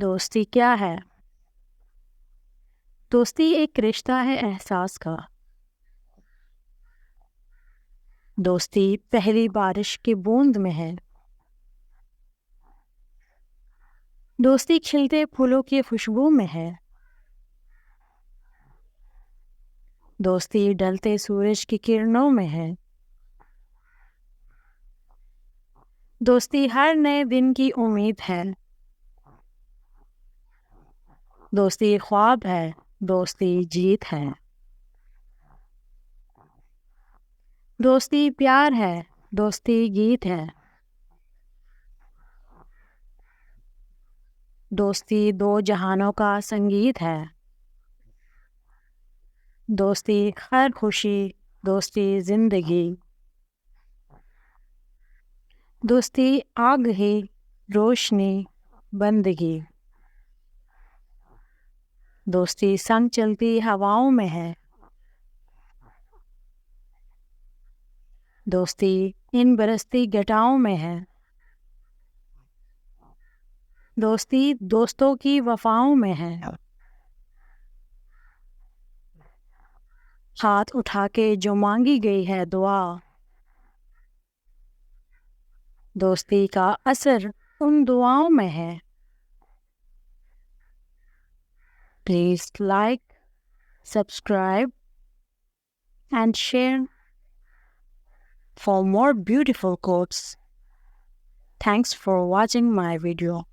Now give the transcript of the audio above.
دوستی کیا ہے؟ دوستی ایک رشتہ ہے احساس کا۔ دوستی پہلی بارش کی بوند میں ہے۔ دوستی کھلتے پھولوں کی خوشبو میں ہے۔ دوستی ڈھلتے سورج کی کرنوں میں ہے۔ دوستی ہر نئے دن کی امید ہے۔ دوستی خواب ہے، دوستی جیت ہے۔ دوستی پیار ہے، دوستی گیت ہے۔ دوستی دو جہانوں کا سنگیت ہے۔ دوستی خیر خوشی، دوستی زندگی۔ دوستی آگ ہی، روشنی، بندگی۔ دوستی سنگ چلتی ہواؤں میں ہے۔ دوستی ان برستی گھٹاؤں میں ہے۔ دوستی دوستوں کی وفاؤں میں ہے۔ ہاتھ اٹھا کے جو مانگی گئی ہے دعا۔ دوستی کا اثر ان دعاؤں میں ہے۔ Please like, subscribe and share for more beautiful quotes. Thanks for watching my video.